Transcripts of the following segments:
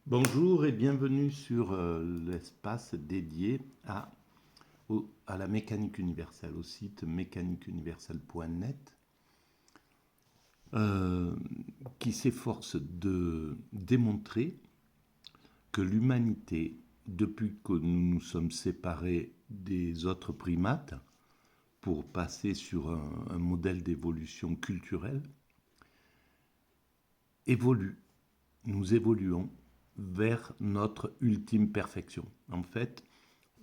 Bonjour et bienvenue sur l'espace dédié à la mécanique universelle, au site mécaniqueuniverselle.net, euh, qui s'efforce de démontrer que l'humanité, depuis que nous nous sommes séparés des autres primates pour passer sur un modèle d'évolution culturelle, évolue. Nous évoluons vers notre ultime perfection. En fait,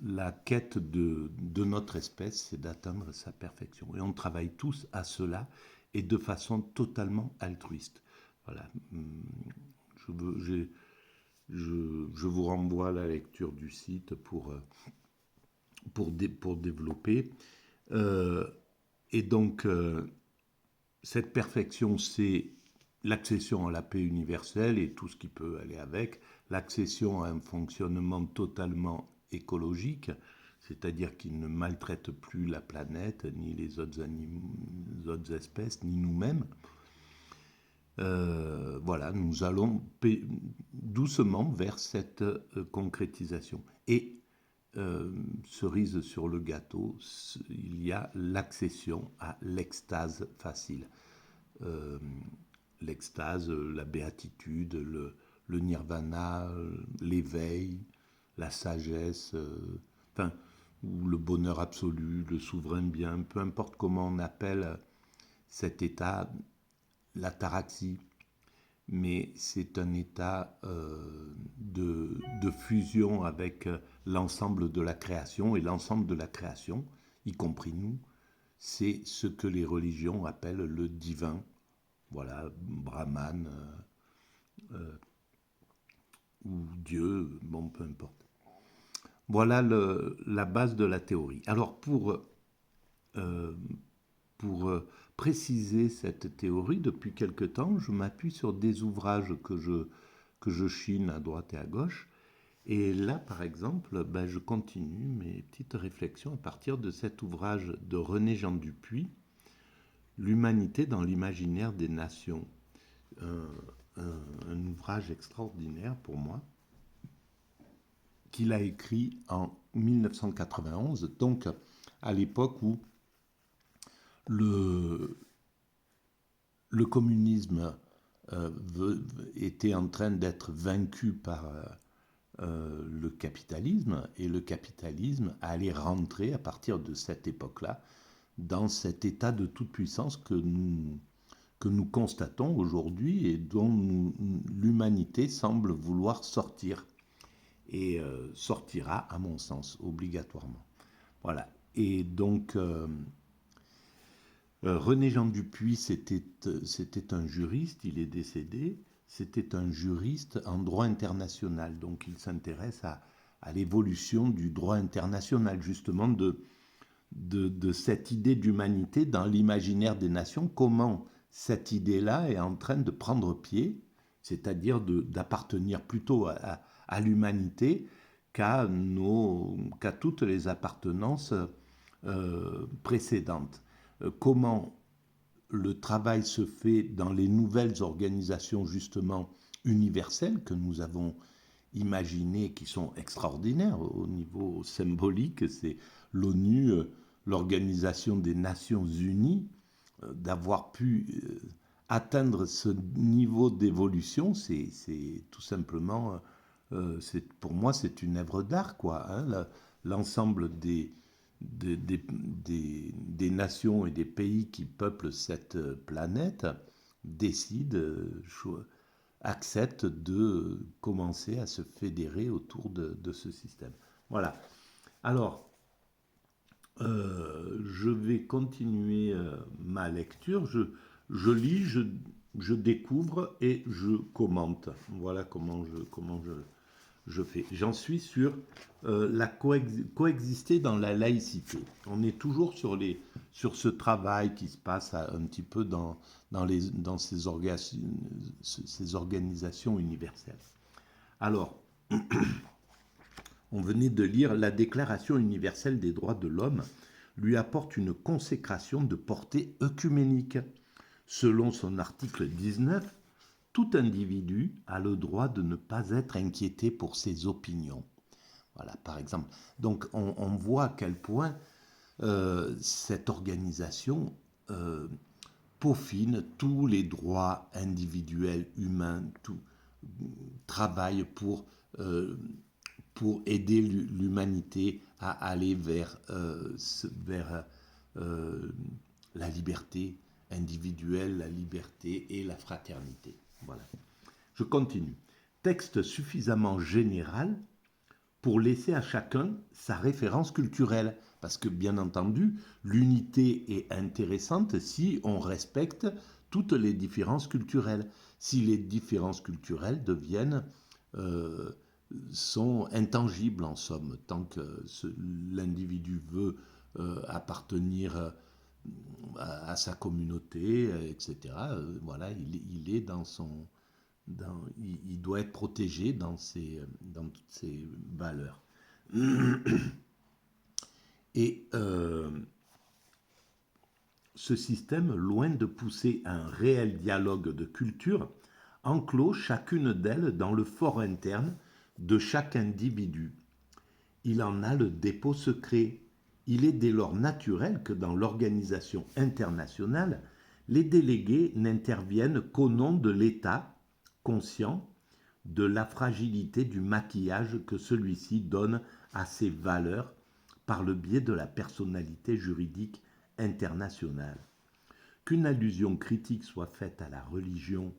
la quête de notre espèce, c'est d'atteindre sa perfection. Et on travaille tous à cela et de façon totalement altruiste. Voilà. Je, veux- je vous renvoie à la lecture du site pour développer. Euh, et donc, cette perfection, c'est l'accession à la paix universelle et tout ce qui peut aller avec, l'accession à un fonctionnement totalement écologique, c'est-à-dire qui ne maltraite plus la planète, ni les autres animaux, les autres espèces, ni nous-mêmes. Voilà, nous allons doucement vers cette concrétisation. Et cerise sur le gâteau, il y a l'accession à l'extase facile. Euh, L'extase, la béatitude, le nirvana, l'éveil, la sagesse, enfin, ou le bonheur absolu, le souverain bien, peu importe comment on appelle cet état, l'ataraxie, mais c'est un état de fusion avec l'ensemble de la création, et l'ensemble de la création, y compris nous, c'est ce que les religions appellent le divin. Voilà, Brahman ou Dieu, bon, peu importe. Voilà la base de la théorie. Alors, euh, pour préciser cette théorie, depuis quelque temps, je m'appuie sur des ouvrages que je chine à droite et à gauche. Et là, par exemple, ben, je continue mes petites réflexions à partir de cet ouvrage de René Jean Dupuy, L'humanité dans l'imaginaire des nations. Un, un ouvrage extraordinaire pour moi, qu'il a écrit en 1991, donc à l'époque où le, le communisme était en train d'être vaincu par le capitalisme, et le capitalisme allait rentrer à partir de cette époque-là dans cet état de toute puissance que nous constatons aujourd'hui et dont l'humanité semble vouloir sortir, et sortira, à mon sens, obligatoirement. Voilà. Et donc, René Jean Dupuy, c'était un juriste, il est décédé, c'était un juriste en droit international, donc il s'intéresse à l'évolution du droit international, justement de cette idée d'humanité dans l'imaginaire des nations, comment cette idée-là est en train de prendre pied, c'est-à-dire d'appartenir plutôt à l'humanité qu'à toutes les appartenances précédentes. Comment le travail se fait dans les nouvelles organisations justement universelles que nous avons imaginées, qui sont extraordinaires au niveau symbolique, c'est l'ONU, l'Organisation des Nations Unies, d'avoir pu atteindre ce niveau d'évolution, c'est tout simplement, pour moi, c'est une œuvre d'art, quoi. Hein, l'ensemble des nations et des pays qui peuplent cette planète décident, acceptent de commencer à se fédérer autour de ce système. Voilà. Alors, je vais continuer ma lecture. Je lis, je découvre et je commente. Voilà comment je fais. J'en suis sur la coexister dans la laïcité. On est toujours sur ce travail qui se passe un petit peu dans ces organisations universelles. Alors, on venait de lire la Déclaration universelle des droits de l'homme lui apporte une consécration de portée œcuménique. Selon son article 19, Tout individu a le droit de ne pas être inquiété pour ses opinions. Voilà, par exemple. Donc, on voit à quel point cette organisation peaufine tous les droits individuels, humains, tout, travaille pour aider l'humanité à aller vers la liberté individuelle, la liberté et la fraternité. Voilà. Je continue. Texte suffisamment général pour laisser à chacun sa référence culturelle. Parce que, bien entendu, l'unité est intéressante si on respecte toutes les différences culturelles. Si les différences culturelles sont intangibles en somme, tant que l'individu veut appartenir à sa communauté, etc. Voilà, il est dans son, il doit être protégé dans toutes ses valeurs. Et ce système, loin de pousser un réel dialogue de culture, enclôt chacune d'elles dans le fort interne de chaque individu. Il en a le dépôt secret. Il est dès lors naturel que dans l'organisation internationale, les délégués n'interviennent qu'au nom de l'État, conscient de la fragilité du maquillage que celui-ci donne à ses valeurs par le biais de la personnalité juridique internationale. Qu'une allusion critique soit faite à la religion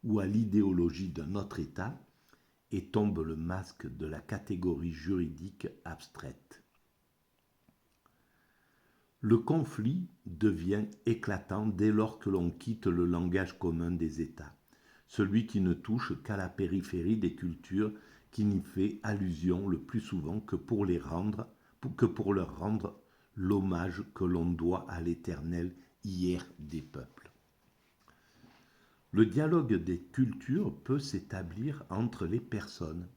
ou à l'idéologie d'un autre État, et tombe le masque de la catégorie juridique abstraite. Le conflit devient éclatant dès lors que l'on quitte le langage commun des États, celui qui ne touche qu'à la périphérie des cultures, qui n'y fait allusion le plus souvent que pour leur rendre l'hommage que l'on doit à l'éternel hier des peuples. Le dialogue des cultures peut s'établir entre les personnes,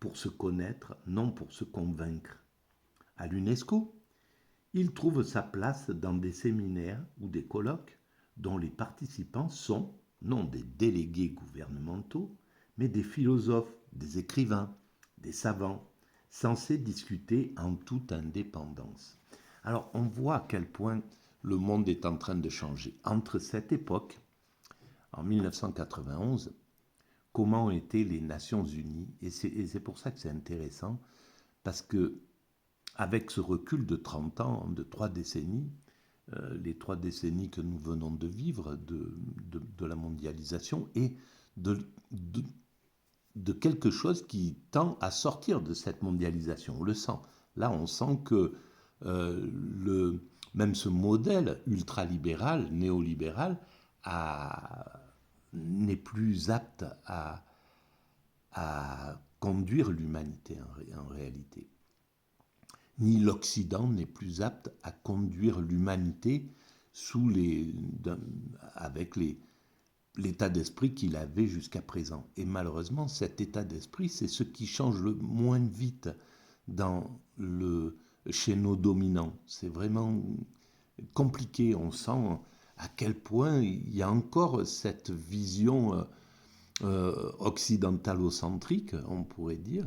pour se connaître, non pour se convaincre. À l'UNESCO, il trouve sa place dans des séminaires ou des colloques dont les participants sont non des délégués gouvernementaux, mais des philosophes, des écrivains, des savants, censés discuter en toute indépendance. Alors on voit à quel point le monde est en train de changer. Entre cette époque, en 1991, comment étaient les Nations Unies, et c'est pour ça que c'est intéressant, parce que avec ce recul de 30 ans, de 3 décennies, les 3 décennies que nous venons de vivre de la mondialisation et de quelque chose qui tend à sortir de cette mondialisation. On le sent. Là, on sent que même ce modèle ultralibéral, néolibéral, n'est plus apte à conduire l'humanité en réalité. Ni l'Occident n'est plus apte à conduire l'humanité avec l'état d'esprit qu'il avait jusqu'à présent. Et malheureusement, cet état d'esprit, c'est ce qui change le moins vite chez nos dominants. C'est vraiment compliqué. On sent à quel point il y a encore cette vision occidentalocentrique, on pourrait dire,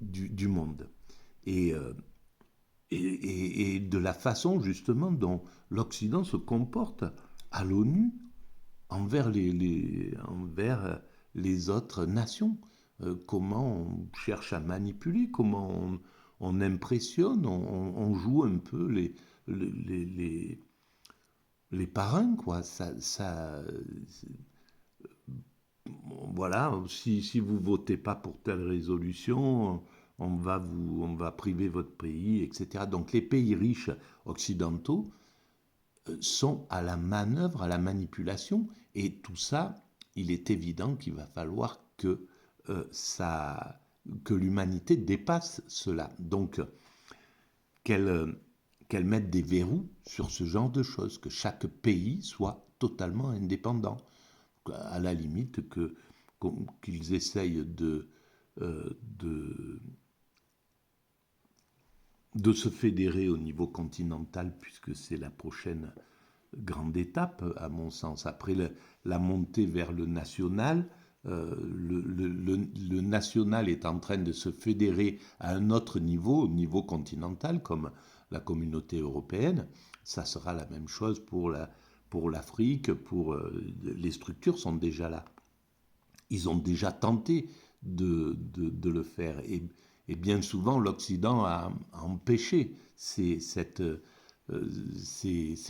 du monde. Et de la façon justement dont l'Occident se comporte à l'ONU envers les autres nations. Comment on cherche à manipuler, comment on impressionne, on joue un peu les parrains, quoi. Voilà, si vous votez pas pour telle résolution, on va priver votre pays, etc. Donc les pays riches occidentaux sont à la manœuvre, à la manipulation, et tout ça, il est évident qu'il va falloir que l'humanité dépasse cela. Donc, qu'elle mette des verrous sur ce genre de choses, que chaque pays soit totalement indépendant. À la limite, qu'ils essayent de se fédérer au niveau continental, puisque c'est la prochaine grande étape, à mon sens. Après la montée vers le national, le national est en train de se fédérer à un autre niveau, au niveau continental, comme la communauté européenne. Ça sera la même chose pour l'Afrique, les structures sont déjà là. Ils ont déjà tenté de le faire. Et bien souvent, l'Occident a empêché ces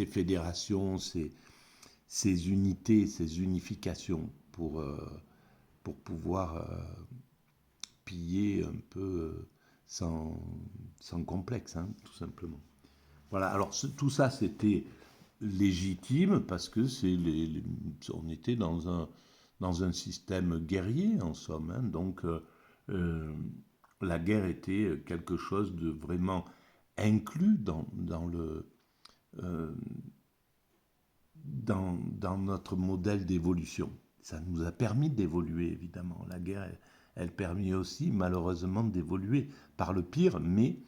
fédérations, ces unités, ces unifications pour pouvoir piller un peu sans, sans complexe, hein, tout simplement. Voilà, alors tout ça c'était légitime parce que on était dans un système guerrier en somme, hein, donc euh, la guerre était quelque chose de vraiment inclus euh, dans notre modèle d'évolution. Ça nous a permis d'évoluer, évidemment. La guerre, elle permet aussi, malheureusement, d'évoluer par le pire, mais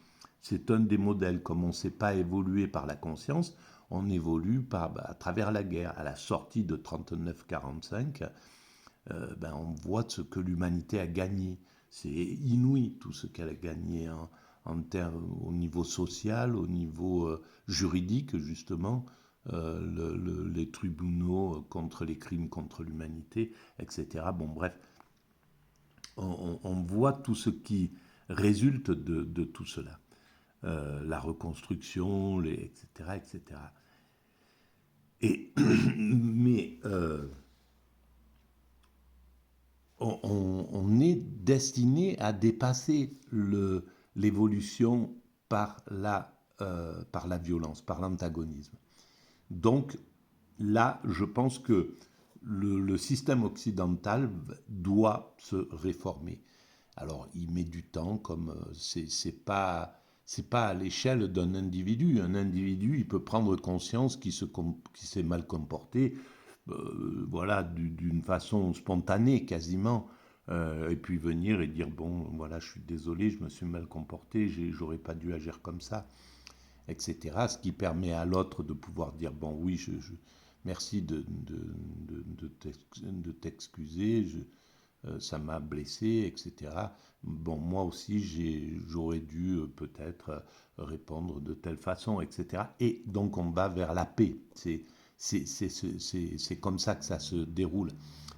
c'est un des modèles. Comme on ne sait pas évoluer par la conscience, on évolue à travers la guerre. À la sortie de 39-45, on voit ce que l'humanité a gagné. C'est inouï tout ce qu'elle a gagné en termes, au niveau social, au niveau juridique, justement, les tribunaux contre les crimes contre l'humanité, etc. Bon, bref, on voit tout ce qui résulte de tout cela. La reconstruction, etc., etc. Et, mais on est destiné à dépasser l'évolution par la violence, par l'antagonisme. Donc là, je pense que le système occidental doit se réformer. Alors, il met du temps, comme c'est pas à l'échelle d'un individu. Un individu, il peut prendre conscience qu'il s'est mal comporté, voilà, d'une façon spontanée quasiment, et puis venir et dire bon, voilà, je suis désolé, je me suis mal comporté, j'aurais pas dû agir comme ça, etc. Ce qui permet à l'autre de pouvoir dire bon, oui, merci de t'excuser, ça m'a blessé, etc. Bon, moi aussi, j'aurais dû peut-être répondre de telle façon, etc. Et donc, on va vers la paix. C'est comme ça que ça se déroule.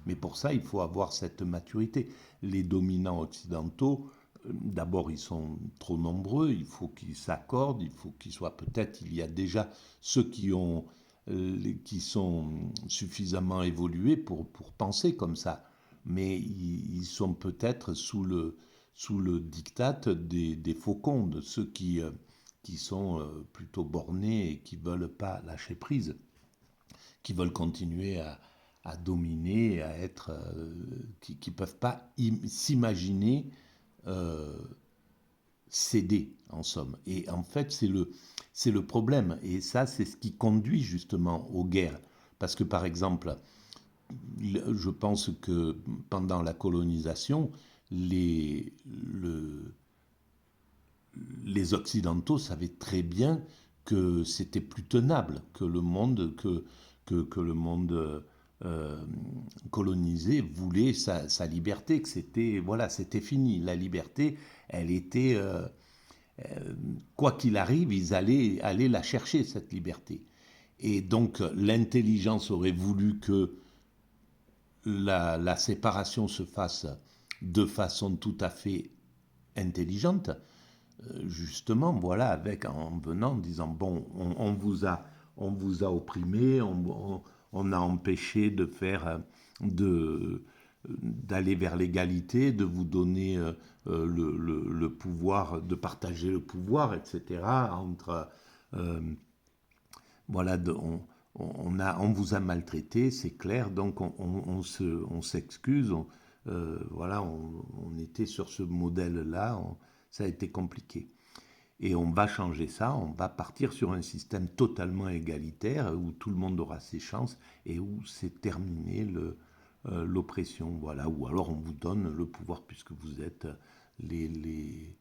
Mais pour ça, il faut avoir cette maturité. Les dominants occidentaux, d'abord, ils sont trop nombreux, il faut qu'ils s'accordent, il faut qu'ils soient peut-être, il y a déjà ceux qui sont suffisamment évolués pour penser comme ça, mais ils sont peut-être sous le diktat des faucons, de ceux qui sont plutôt bornés et qui ne veulent pas lâcher prise, qui veulent continuer à dominer, à être, qui ne peuvent pas s'imaginer euh, céder, en somme. Et en fait, c'est le problème. Et ça, c'est ce qui conduit justement aux guerres. Parce que, par exemple, je pense que pendant la colonisation, les Occidentaux savaient très bien que c'était plus tenable, que le monde euh, colonisé voulait sa liberté, que c'était voilà, c'était fini. La liberté, elle était, quoi qu'il arrive, ils allaient la chercher, cette liberté. Et donc l'intelligence aurait voulu que la séparation se fasse de façon tout à fait intelligente, justement, voilà, en venant, en disant, bon, on vous a opprimé, on a empêché de d'aller vers l'égalité, de vous donner le pouvoir, de partager le pouvoir, etc. Voilà, on vous a maltraité, c'est clair, donc on s'excuse, voilà, on était sur ce modèle-là, ça a été compliqué. Et on va changer ça, on va partir sur un système totalement égalitaire où tout le monde aura ses chances et où c'est terminé l'oppression. Voilà, ou alors on vous donne le pouvoir puisque vous êtes les, les,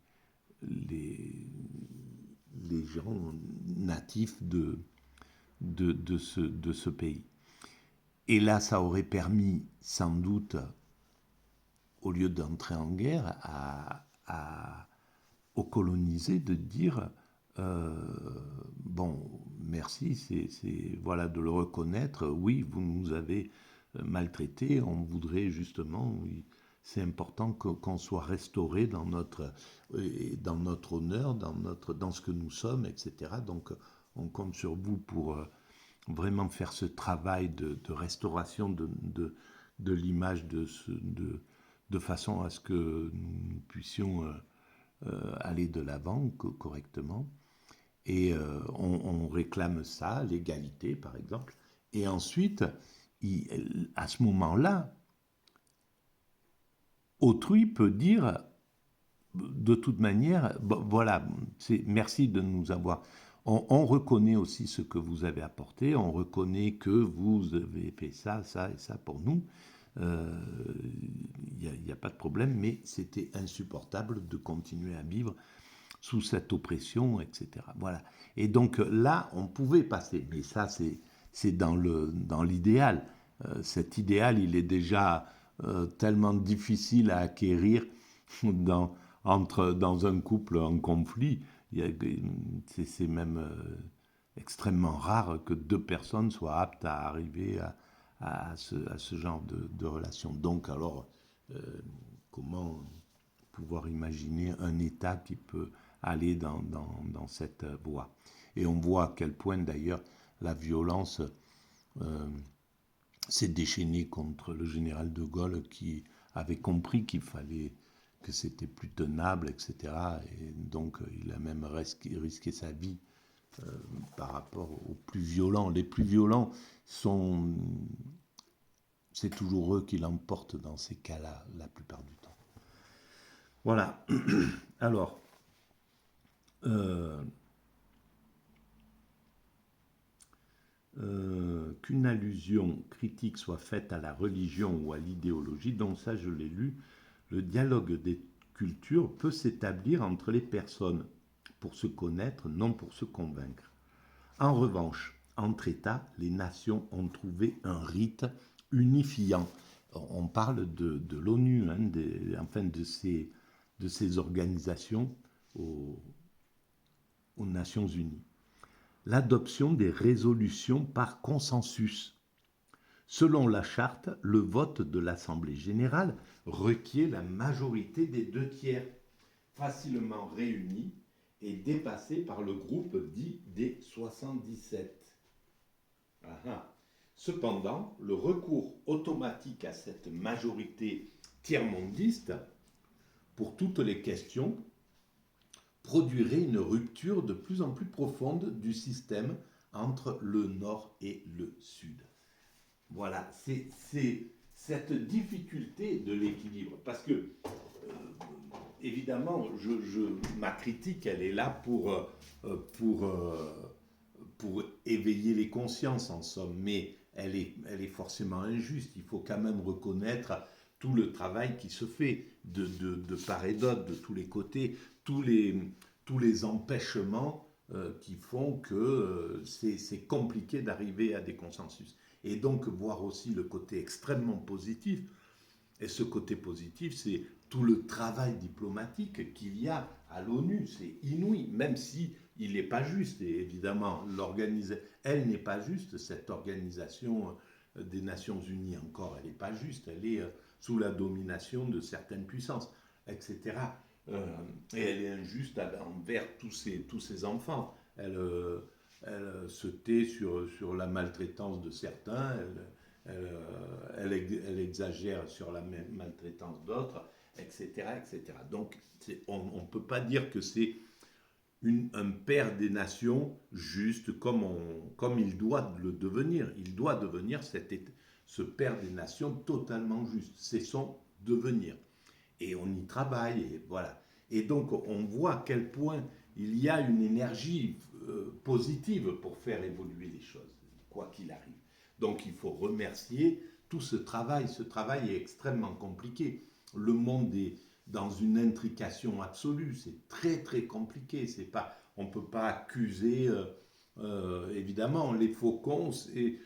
les, les gens natifs de ce pays. Et là, ça aurait permis sans doute, au lieu d'entrer en guerre, aux colonisés de dire bon, merci, voilà, de le reconnaître, oui, vous nous avez maltraités, on voudrait justement, oui, c'est important qu'on soit restauré dans notre honneur, dans ce que nous sommes, etc. Donc, on compte sur vous pour vraiment faire ce travail de restauration de l'image de façon à ce que nous puissions aller de l'avant correctement. Et on réclame ça, l'égalité par exemple. Et ensuite, à ce moment-là, autrui peut dire, de toute manière, bon, voilà, merci de nous avoir. On reconnaît aussi ce que vous avez apporté, on reconnaît que vous avez fait ça, ça et ça pour nous. Il n'y a pas de problème, mais c'était insupportable de continuer à vivre sous cette oppression, etc. Voilà. Et donc là, on pouvait passer, mais ça, c'est dans l'idéal. Cet idéal, il est déjà tellement difficile à acquérir dans, dans un couple en conflit. C'est même extrêmement rare que deux personnes soient aptes à arriver à ce genre de relation. Donc alors, comment pouvoir imaginer un État qui peut aller dans cette voie. Et on voit à quel point d'ailleurs la violence s'est déchaînée contre le général de Gaulle qui avait compris qu'il fallait que c'était plus tenable, etc. Et donc il a même risqué sa vie par rapport aux plus violents. Les plus violents c'est toujours eux qui l'emportent dans ces cas-là, la plupart du temps. Voilà. Alors, qu'une allusion critique soit faite à la religion ou à l'idéologie, donc ça je l'ai lu, le dialogue des cultures peut s'établir entre les personnes pour se connaître, non pour se convaincre. En revanche, entre États, les nations ont trouvé un rite unifiant. On parle de l'ONU, hein, enfin de ces organisations aux Nations Unies. L'adoption des résolutions par consensus. Selon la charte, le vote de l'Assemblée générale requiert la majorité des 2/3, facilement réunis et dépassés par le groupe dit des 77. Cependant, le recours automatique à cette majorité tiers-mondiste pour toutes les questions produirait une rupture de plus en plus profonde du système entre le Nord et le Sud. Voilà, c'est cette difficulté de l'équilibre. Parce que, évidemment, ma critique, elle est là pour éveiller les consciences, en somme, mais elle est forcément injuste. Il faut quand même reconnaître tout le travail qui se fait de part et d'autre, de tous les côtés, tous les empêchements qui font que c'est compliqué d'arriver à des consensus. Et donc voir aussi le côté extrêmement positif. Et ce côté positif, c'est tout le travail diplomatique qu'il y a à l'ONU. C'est inouï, même si il n'est pas juste. Et évidemment, elle n'est pas juste, cette organisation des Nations Unies encore. Elle n'est pas juste. Elle est sous la domination de certaines puissances, etc. Et elle est injuste envers tous ces enfants. Elle se tait sur la maltraitance de certains, elle exagère sur la maltraitance d'autres, etc., etc. Donc, on ne peut pas dire que c'est un père des nations juste comme il doit le devenir. Il doit devenir ce père des nations totalement juste. C'est son devenir. Et on y travaille, et voilà. Et donc, on voit à quel point il y a une énergie positive pour faire évoluer les choses, quoi qu'il arrive. Donc, il faut remercier tout ce travail. Ce travail est extrêmement compliqué. Le monde est dans une intrication absolue. C'est très, très compliqué. On ne peut pas accuser évidemment, les faucons, ceux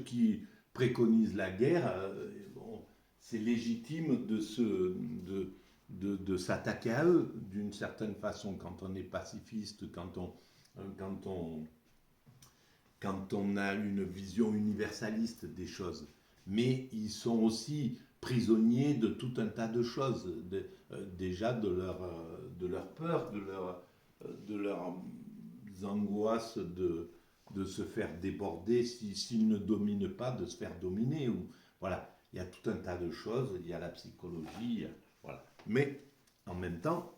qui préconisent la guerre, bon, c'est légitime de s'attaquer à eux d'une certaine façon quand on est pacifiste, quand on, quand on a une vision universaliste des choses. Mais ils sont aussi prisonniers de tout un tas de choses, déjà de leur peur, de leur angoisse de se faire déborder s'ils ne dominent pas, de se faire dominer. Ou, voilà, il y a tout un tas de choses, il y a la psychologie, voilà. Mais en même temps,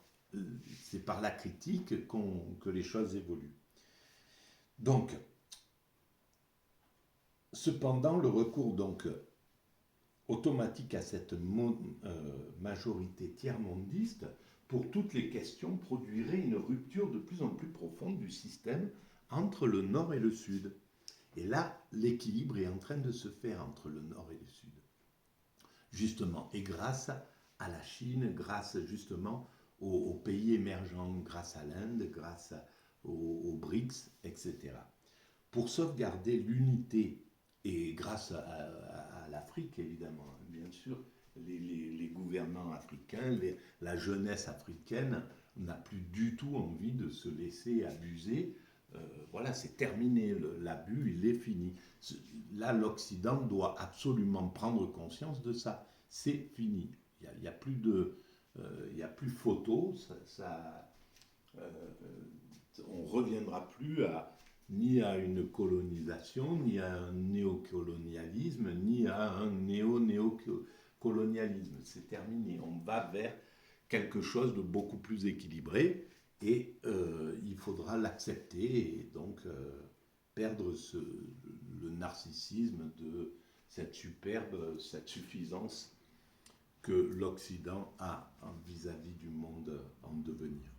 c'est par la critique que les choses évoluent. Donc, cependant, le recours donc automatique à cette majorité tiers-mondiste pour toutes les questions produirait une rupture de plus en plus profonde du système entre le Nord et le Sud. Et là, l'équilibre est en train de se faire entre le Nord et le Sud. Justement, et grâce à la Chine, grâce justement aux pays émergents, grâce à l'Inde, grâce aux BRICS, etc. Pour sauvegarder l'unité, et grâce à l'Afrique évidemment, bien sûr, les gouvernants africains, la jeunesse africaine n'a plus du tout envie de se laisser abuser. Voilà, c'est terminé, l'abus, il est fini. Là, l'Occident doit absolument prendre conscience de ça. C'est fini. Il n'y a, plus de, il y a plus photo. Euh, on ne reviendra plus ni à une colonisation, ni à un néocolonialisme, ni à un néo-néocolonialisme. C'est terminé. On va vers quelque chose de beaucoup plus équilibré et il faudra l'accepter et donc perdre le narcissisme de cette superbe, cette suffisance que l'Occident a vis-à-vis du monde en devenir.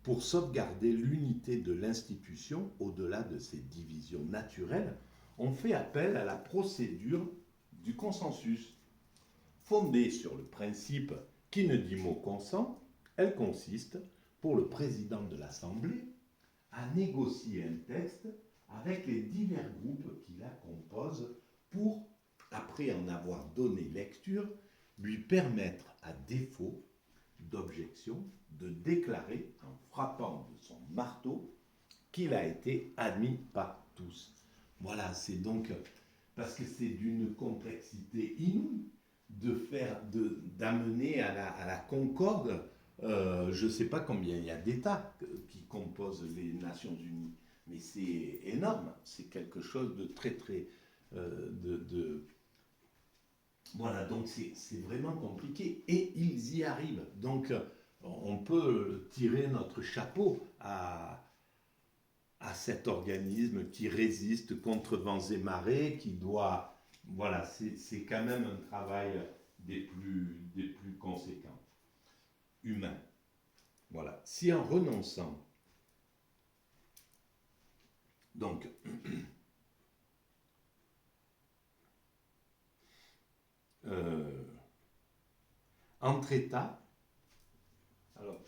Pour sauvegarder l'unité de l'institution au-delà de ses divisions naturelles, on fait appel à la procédure du consensus. Fondée sur le principe qui ne dit mot consent, elle consiste, pour le président de l'Assemblée, à négocier un texte avec les divers groupes qui la composent pour, après en avoir donné lecture, lui permettre, à défaut d'objection, de déclarer en frappant de son marteau qu'il a été admis par tous. Voilà, c'est donc parce que c'est d'une complexité inouïe d'amener à la concorde. Je ne sais pas combien il y a d'États qui composent les Nations Unies, mais c'est énorme. C'est quelque chose de très très voilà, donc c'est vraiment compliqué et ils y arrivent. Donc on peut tirer notre chapeau à cet organisme qui résiste contre vents et marées, qui doit... Voilà, c'est quand même un travail des plus conséquents, humains. Voilà. Si en renonçant, donc, entre États, alors,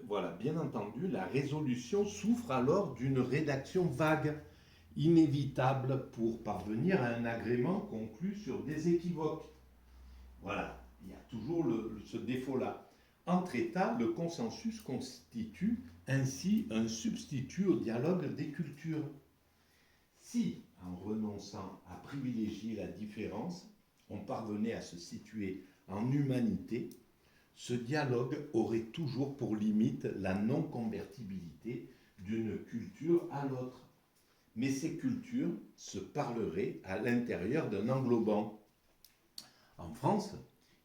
voilà, bien entendu, la résolution souffre alors d'une rédaction vague, inévitable pour parvenir à un agrément conclu sur des équivoques. Voilà, il y a toujours ce défaut-là. Entre États, le consensus constitue ainsi un substitut au dialogue des cultures. Si, en renonçant à privilégier la différence, on parvenait à se situer en humanité, ce dialogue aurait toujours pour limite la non-convertibilité d'une culture à l'autre. Mais ces cultures se parleraient à l'intérieur d'un englobant. En France,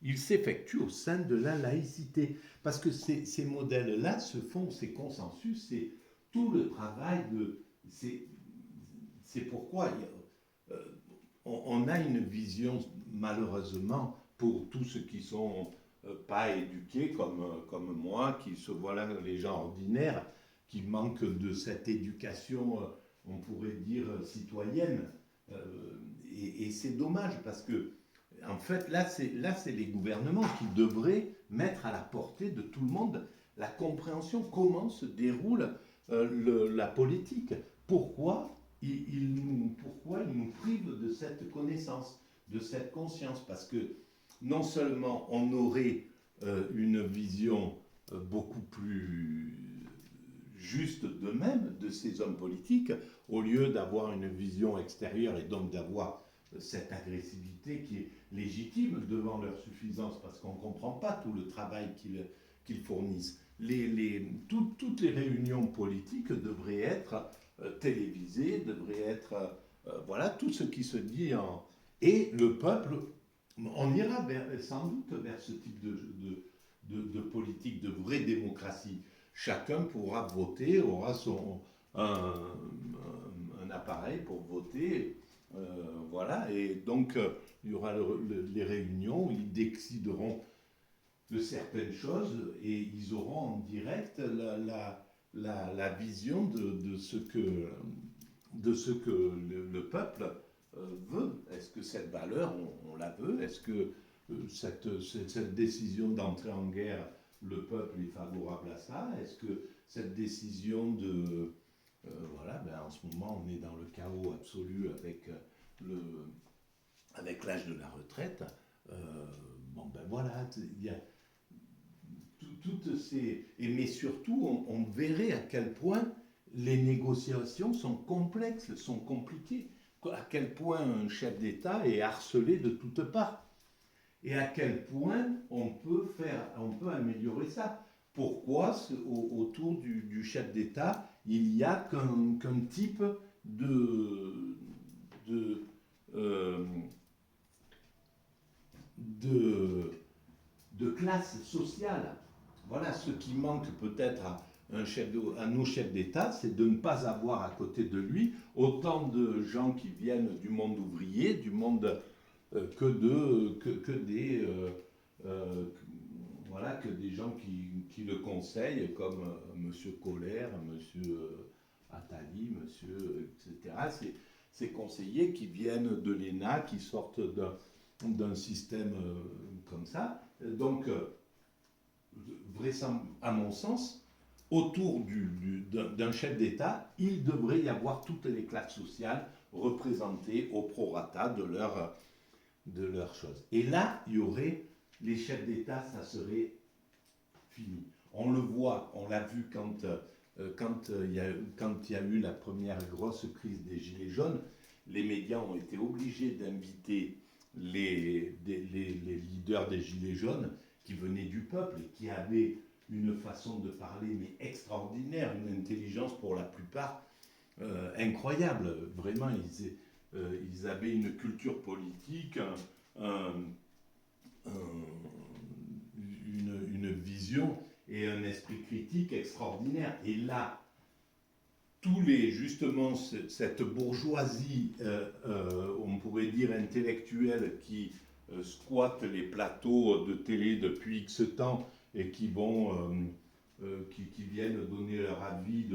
il s'effectue au sein de la laïcité, parce que ces modèles-là se font, ces consensus, c'est tout le travail de... C'est pourquoi on a une vision, malheureusement, pour tous ceux qui sont pas éduqués comme moi, qui se voient là les gens ordinaires, qui manquent de cette éducation, on pourrait dire, citoyenne. Et c'est dommage parce que, en fait, là, c'est les gouvernements qui devraient mettre à la portée de tout le monde la compréhension, comment se déroule la politique. Pourquoi il nous prive de cette connaissance, de cette conscience? Parce que non seulement on aurait une vision beaucoup plus juste d'eux-mêmes, de ces hommes politiques, au lieu d'avoir une vision extérieure et donc d'avoir cette agressivité qui est légitime devant leur suffisance, parce qu'on ne comprend pas tout le travail qu'ils fournissent. Toutes les réunions politiques devraient être télévisées, devraient être voilà, tout ce qui se dit en... Et le peuple, on ira sans doute vers ce type de politique, de vraie démocratie. Chacun pourra voter, aura un appareil pour voter. Voilà, et donc il y aura les réunions, ils décideront de certaines choses et ils auront en direct la vision de ce que le peuple veut. Est-ce que cette valeur, on la veut? Est-ce que cette décision d'entrer en guerre, le peuple est favorable à ça? Est-ce que cette décision de... voilà, ben en ce moment, on est dans le chaos absolu avec l'âge de la retraite. Bon, ben voilà, il y a toutes ces... mais surtout, on verrait à quel point les négociations sont complexes, sont compliquées, à quel point un chef d'État est harcelé de toutes parts, et à quel point on peut améliorer ça. Pourquoi autour du chef d'État, il n'y a qu'un type de, euh, de, de classe sociale. Voilà, ce qui manque peut-être à nos chefs d'État, c'est de ne pas avoir à côté de lui autant de gens qui viennent du monde ouvrier, du monde que des voilà, que des gens qui le conseillent, comme M. Colère, M. Attali, etc. Ces conseillers qui viennent de l'ENA, qui sortent d'un système comme ça. Donc, à mon sens, autour d'un chef d'État, il devrait y avoir toutes les classes sociales représentées au prorata de leur chose. Et là, il y aurait les chefs d'État, ça serait fini. On le voit, on l'a vu quand il y a eu la première grosse crise des Gilets jaunes, les médias ont été obligés d'inviter les leaders des Gilets jaunes qui venaient du peuple et qui avaient une façon de parler mais extraordinaire, une intelligence pour la plupart incroyable. Vraiment, ils avaient une culture politique, une vision et un esprit critique extraordinaire. Et là, justement, cette bourgeoisie, on pourrait dire intellectuelle, qui squatte les plateaux de télé depuis X temps et qui qui viennent donner leur avis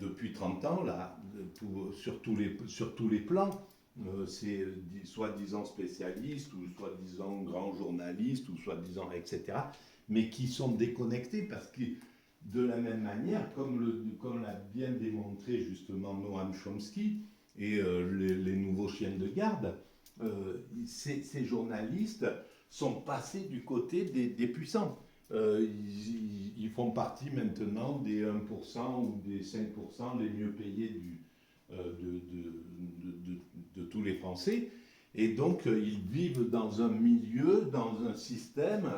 depuis 30 ans, là, sur tous les plans. C'est soi-disant spécialistes, ou soi-disant grands journalistes, ou soi-disant, etc., mais qui sont déconnectés parce que, de la même manière, comme l'a bien démontré justement Noam Chomsky et les nouveaux chiens de garde, ces journalistes sont passés du côté des puissants. Ils font partie maintenant des 1% ou des 5% les mieux payés de tous les Français. Et donc, ils vivent dans un milieu, dans un système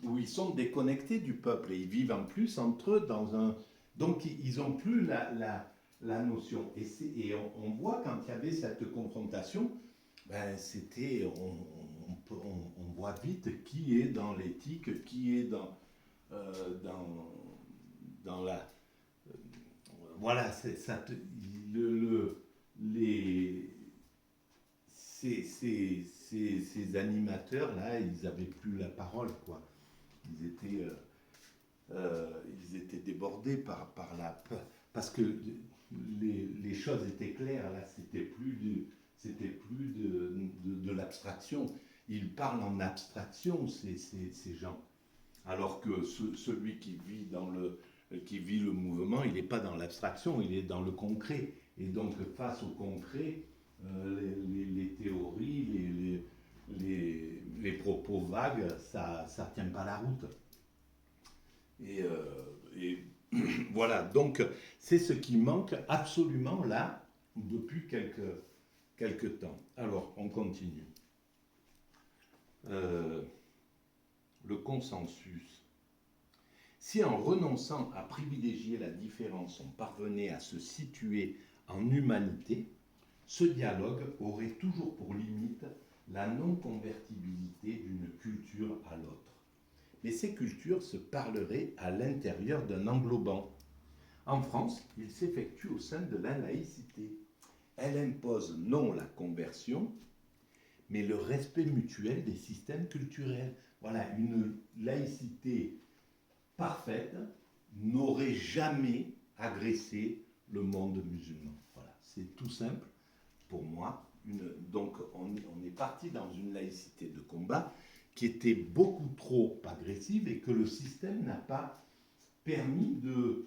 où ils sont déconnectés du peuple. Et ils vivent en plus entre eux dans un... Donc, ils n'ont plus la notion. Et on voit quand il y avait cette confrontation, ben, on voit vite qui est dans l'éthique, qui est dans la... voilà, ces animateurs-là, ils n'avaient plus la parole, quoi. Ils étaient débordés par la peur. Parce que les choses étaient claires, là, c'était plus de l'abstraction. Ils parlent en abstraction, ces gens. Alors que celui qui vit le mouvement, il n'est pas dans l'abstraction, il est dans le concret. Et donc, face au concret, les théories, les propos vagues, ça ne tient pas la route. Et voilà, donc c'est ce qui manque absolument là depuis quelques temps. Alors, on continue. Euh, le consensus. Si en renonçant à privilégier la différence, on parvenait à se situer en humanité, ce dialogue aurait toujours pour limite la non-convertibilité d'une culture à l'autre. Mais ces cultures se parleraient à l'intérieur d'un englobant. En France, il s'effectue au sein de la laïcité. Elle impose non la conversion, mais le respect mutuel des systèmes culturels. Voilà, une laïcité parfaite n'aurait jamais agressé le monde musulman. Voilà, c'est tout simple pour moi. Donc on est parti dans une laïcité de combat qui était beaucoup trop agressive et que le système n'a pas permis de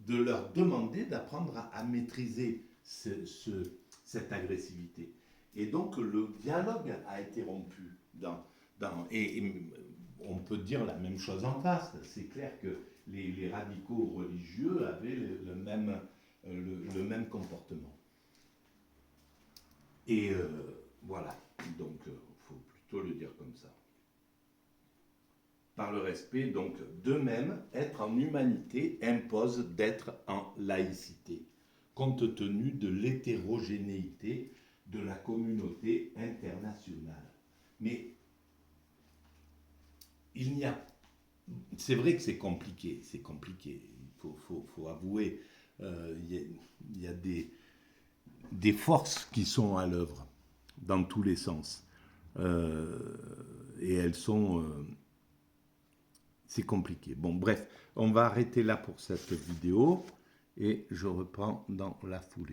leur demander d'apprendre à maîtriser cette agressivité. Et donc le dialogue a été rompu. Et on peut dire la même chose en face. C'est clair que les radicaux religieux avaient le même comportement. Et voilà, donc il faut plutôt le dire comme ça. Par le respect, donc de même, être en humanité impose d'être en laïcité, compte tenu de l'hétérogénéité de la communauté internationale. Mais il n'y a... C'est vrai que c'est compliqué, il faut avouer, il y a des forces qui sont à l'œuvre dans tous les sens. Et elles sont... c'est compliqué. Bon, bref, on va arrêter là pour cette vidéo et je reprends dans la foulée.